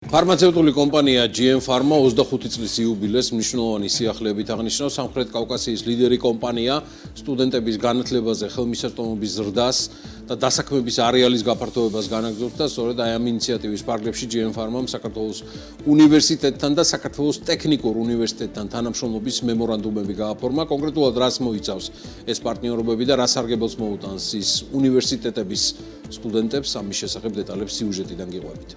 ფარმაცევტული კომპანია GM Pharma 25 წლის იუბილეს მნიშვნელოვანი სიახლეებით აღნიშნავს სამხრეთ კავკასიის ლიდერი კომპანია სტუდენტების განათლებაზე ხელმისაწვდომობის ზრდას და დასაქმების არეალის გაფართოებას განაგრძობს და სწორედ აი ამ ინიციატივის პარალელში GM Pharma-მ საქართველოს უნივერსიტეტთან და საქართველოს ტექნიკურ უნივერსიტეტთან თანამშრომლობის მემორანდუმები გააფორმა. კონკრეტულად რას მოიცავს ეს პარტნიორობები და რა სარგებელს მოუტანს ის უნივერსიტეტების სტუდენტებს, ამის შესახებ დეტალებს სიუჟეტიდან გიყვებით.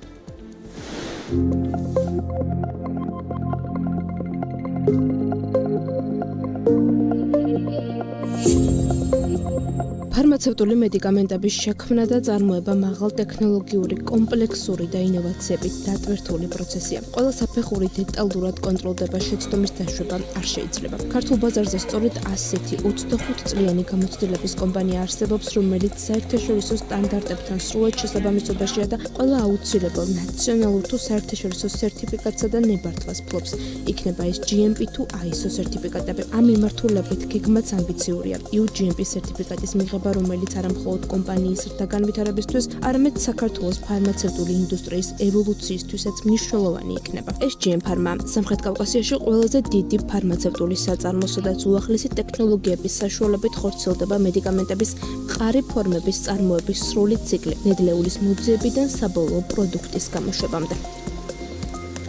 ფარმაცევტული მედიკამენტების შექმნა და წარმოება მაღალტექნოლოგიური, კომპლექსური და ინოვაციებით დატვირთული პროცესია. ყველა საფეხური დეტალურად კონტროლდება, შეცდომის დაშვება არ შეიძლება. ქართულ ბაზარზე სწორედ ასეთი 25 წლიანი გამოცდილების კომპანია არსებობს, რომელიც საერთაშორისო სტანდარტებთან სრულად შესაბამისობაშია და ყველა აუცილებელ ნაციონალურ თუ საერთაშორისო სერტიფიკატსა და ნებართვას ფლობს. იქნება ეს GMP თუ ISO სერტიფიკატები. ამ მიმართულებით გეგმაც ამბიციურია. EU-GMP სერტიფიკატის მიღება, რომელიც არა მხოლოდ კომპანიის ზრდა განვითარებისთვის, არამედ საქართველოს ფარმაცევტული ინდუსტრიის ევოლუციისთვისაც მნიშვნელოვანი იქნება. ეს GM Pharma სამხრეთ კავკასიაში ყველაზე დიდი ფარმაცევტული საწარმოსო და უახლესი ტექნოლოგიების საშუალებით ხორციელდება მედიკამენტების მყარი ფორმების წარმოების სრული ციკლი, ნედლეულის მოძიებიდან საბოლოო პროდუქტის გამოშვებამდე.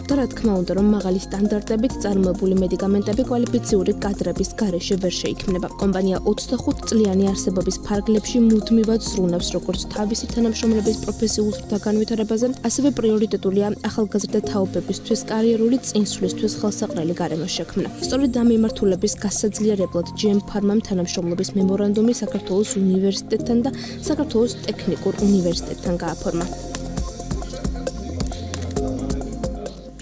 და რა თქმა უნდა, რომ მაღალი სტანდარტებით წარმოებული მედიკამენტები კვალიფიციური კადრების გარეშე ვერ შეიქმნება. კომპანია 25 წლიანი არსებობის ფარგლებში მუდმივად ზრუნავს როგორც თავისი თანამშრომლების პროფესიულ ზრდა განვითარებაზე, ასევე პრიორიტეტულია ახალგაზრდა თაობებისთვის კარიერული წინსვლისთვის ხელსაყრელი გარემოს შექმნა. სწორედ ამ მიმართულების გასაძლიერებლად GM Pharma-მ თანამშრომლობის მემორანდუმი საქართველოს უნივერსიტეტთან და საქართველოს ტექნიკურ უნივერსიტეტთან გააფორმა.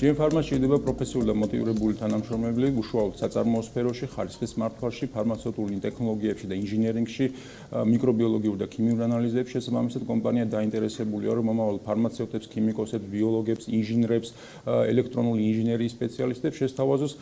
GM Pharma შეიძლება პროფესიული და მოტივირებული თანამშრომლები უშუალოდ საწარმოო სფეროში, ხარისხის მართვაში, ფარმაცევტული ტექნოლოგიებში და ინჟინერინგში, მიკრობიოლოგიურ და ქიმიურ ანალიზებში. შესაბამისად, კომპანია დაინტერესებულია, რომ მომავალ ფარმაცევტებს, ქიმიკოსებს, ბიოლოგებს, ინჟინრებს, ელექტრონული ინჟინერიის სპეციალისტებს შესთავაზოს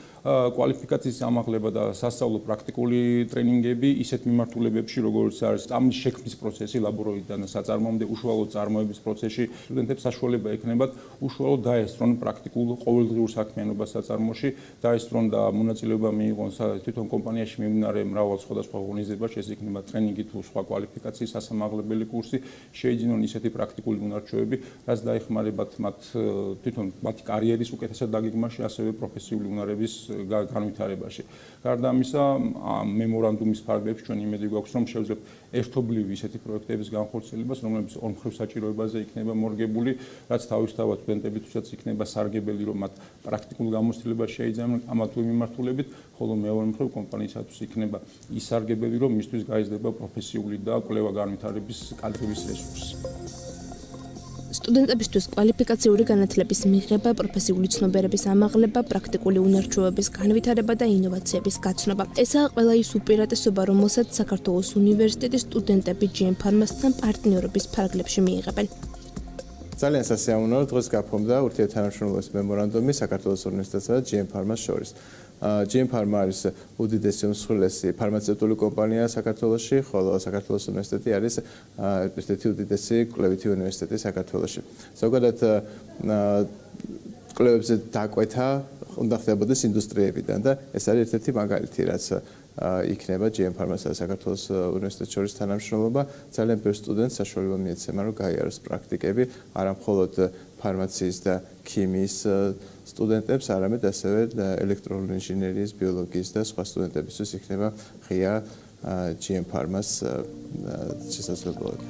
კვალიფიკაციის ამაღლება და სასწავლო პრაქტიკული ტრენინგები ისეთ მიმართულებებში, როგორც არის წამლის შექმნის პროცესი, ლაბორატორიიდან საწარმოამდე, უშუალოდ წარმოების პროცესში. სტუდენტებს საშუალება ექნებათ უშუალოდ დაესწრონ პრაქტიკულ ყოველდღიურ საქმიანობას საწარმოში, დაესწრონ და მონაწილეობა მიიღონ თვითონ კომპანიაში მიმდინარე მრავალ სხვადასხვა ორგანიზებაში, ეს იქნება ტრენინგი თუ სხვა კვალიფიკაციის სასამაღლებელი კურსი, შეიძინონ ისეთი პრაქტიკული უნარჩვევები, რაც დაეხმარებათ მათ თვითონ მათი კარიერის უკეთესად დაგეგმაში, ასევე პროფესიული უნარების განვითარებაში. გარდა ამისა, მემორანდუმის ფარგლებში ჩვენ იმედი გვაქვს, რომ შევძლებთ ერთობლივი ისეთი პროექტების განხორციელებას, რომლებიც ორმხრივ საჭიროებაზე იქნება მორგებული, რაც თავისთავად სტუდენტებისთვისაც იქნება სარგებელი, რომ მათ პრაქტიკულ გამოცდილებას შეიძინონ ამა თუ იმ მიმართულებით, ხოლო მეორე მხრივ კომპანიისათვის იქნება ის სარგებელი, რომ მისთვის გაიზრდება პროფესიული და კვლევა განვითარების კადრების რესურსი. სტუდენტებისთვის კვალიფიკაციური განათლების მიღება, პროფესიული ცნობიერების ამაღლება, პრაქტიკული უნარჩვევების განვითარება და ინოვაციების გაცნობა. ესაა ყველა ის უპირატესობა, რომელსაც საქართველოს უნივერსიტეტის სტუდენტები GM Pharma-სთან პარტნიორობის ფარგლებში მიიღებენ. ძალიან სასიამოვნოა, დღეს გაფორმდა ურთიერთთანამშრომლობის მემორანდუმი საქართველოს უნივერსიტეტსა და GM Pharma-ს შორის. GM Pharma არის უდიდესი უმსხვილესი ფარმაცევტული კომპანია საქართველოში, ხოლო საქართველოს უნივერსიტეტი არის ერთ-ერთი უდიდესი კვლევითი უნივერსიტეტი საქართველოში. ზოგადად კვლევებზე დაკვეთა უნდა ხდებოდეს ინდუსტრიებიდან და ეს არის ერთ-ერთი მაგალითი, რაც იქნება GM Pharma-სა და საქართველოს უნივერსიტეტის შორის თანამშრომლობა. ძალიან ბევრ სტუდენტს საშუალება მიეცემა, რომ გაიაროს პრაქტიკები, არა მხოლოდ ფარმაციის და ქიმიის სტუდენტებს, არამედ ასევე ელექტრონული ინჟინერიის, ბიოლოგიის და სხვა სტუდენტებისთვის იქნება ღია GM Pharma-ს შესაძლებლობები.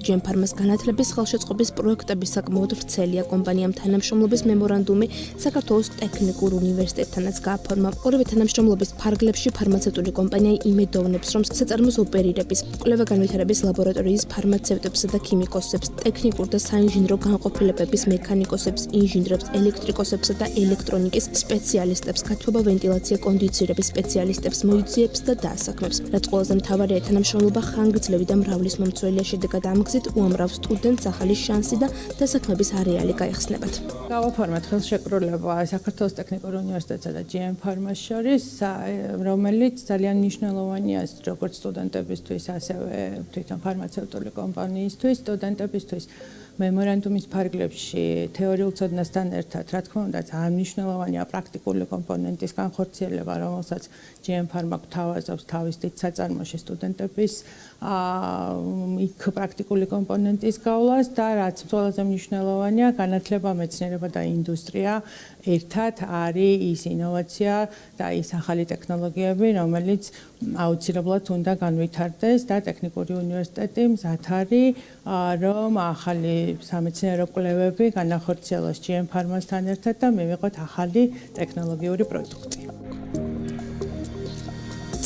GM Pharma-ს განათლების ხელშეწყობის პროექტების საკმაოდ ვრცელია. კომპანიამ თანამშრომლობის მემორანდუმი საქართველოს ტექნიკურ უნივერსიტეტთანაც გააფორმა. ორივე თანამშრომლობის ფარგლებში ფარმაცევტული კომპანია იმედოვნებს, რომ საწარმოს ოპერირების, კვლევა-განვითარების ლაბორატორიის ფარმაცევტებსა და ქიმიკოსებს, ტექნიკურ და საინჟინრო განყოფილებების მექანიკოსებს, ინჟინრებს, ელექტრიკოსებსა და ელექტრონიკის სპეციალისტებს, გათბობა ვენტილაცია კონდიცირების სპეციალისტებს მოიძიებს და დაასაქმებს. რაც ყველაზე მთავარია, თანამშრომლობა ხანგრძლივი და მრავლის მომცველია, შედეგად ამგზით უამრავ სტუდენტს ახალი შანსი და დასაქმების არეალი გაიხსნებათ. გავაფორმეთ ხელშეკრულება საქართველოს ტექნიკურ უნივერსიტეტსა და GM Pharma-ს შორის, რომელიც ძალიან მნიშვნელოვანია როგორც სტუდენტებისთვის, ასევე თვითონ ფარმაცევტული კომპანიისთვის, სტუდენტებისთვის. მემორანდუმის ფარგლებში თეორიულ ცოდნასთან ერთად, რა თქმა უნდა, ძალიან მნიშვნელოვანია პრაქტიკული კომპონენტის განხორციელება, რომელსაც GM Pharma გვთავაზობს თავის დიდ საწარმოში სტუდენტების იქ პრაქტიკული კომპონენტის გავლას და რაც ყველაზე მნიშვნელოვანია, განათლება, მეცნიერება და ინდუსტრია ერთად არის ის ინოვაცია და ის ახალი ტექნოლოგიები, რომელიც აუცილებლად უნდა განვითარდეს და ტექნიკური უნივერსიტეტი მზად არის, რომ ახალი სამეცნიერო კვლევები განახორციელოს GM Pharma-სთან ერთად და მივიღოთ ახალი ტექნოლოგიური პროდუქტი.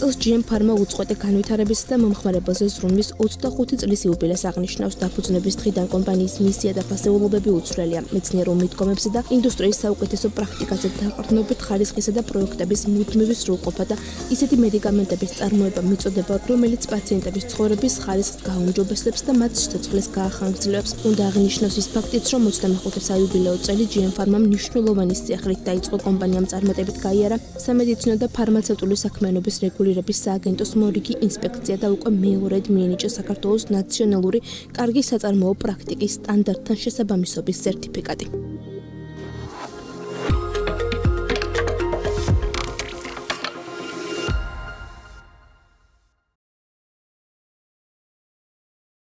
წელს GM Pharma უწყვეტი განვითარებისა და მომხმარებელზე ზრუნვის 25 წლის იუბილეს აღნიშნავს. დაფუძნების დღიდან კომპანიის მისია და ფასეულობები უცვლელია. მეცნიერულ მიდგომებზე და ინდუსტრიის საუკეთესო პრაქტიკაზე დაყრდნობით ხარისხისა და პროექტების მუდმივი სრულყოფა და ისეთი მედიკამენტების წარმოება მიწოდება, რომელიც პაციენტების ცხოვრების ხარისხს გააუმჯობესებს და მათ სიცოცხლეს გაახანგრძლივებს. უნდა აღინიშნოს ის ფაქტიც, რომ 25 საიუბილეო წელი GM Pharma მნიშვნელოვანი სიახლით დაიწყო კომპანიამ წარმატებით გაიარა სამედიცინო და ფარმაცევტული საქმიანობის რეგულირების სააგენტოს მორიგი ინსპექცია და უკვე მეორედ მიენიჭა საქართველოს ნაციონალური კარგი საწარმოო პრაქტიკის სტანდარტთან შესაბამისობის სერტიფიკატი.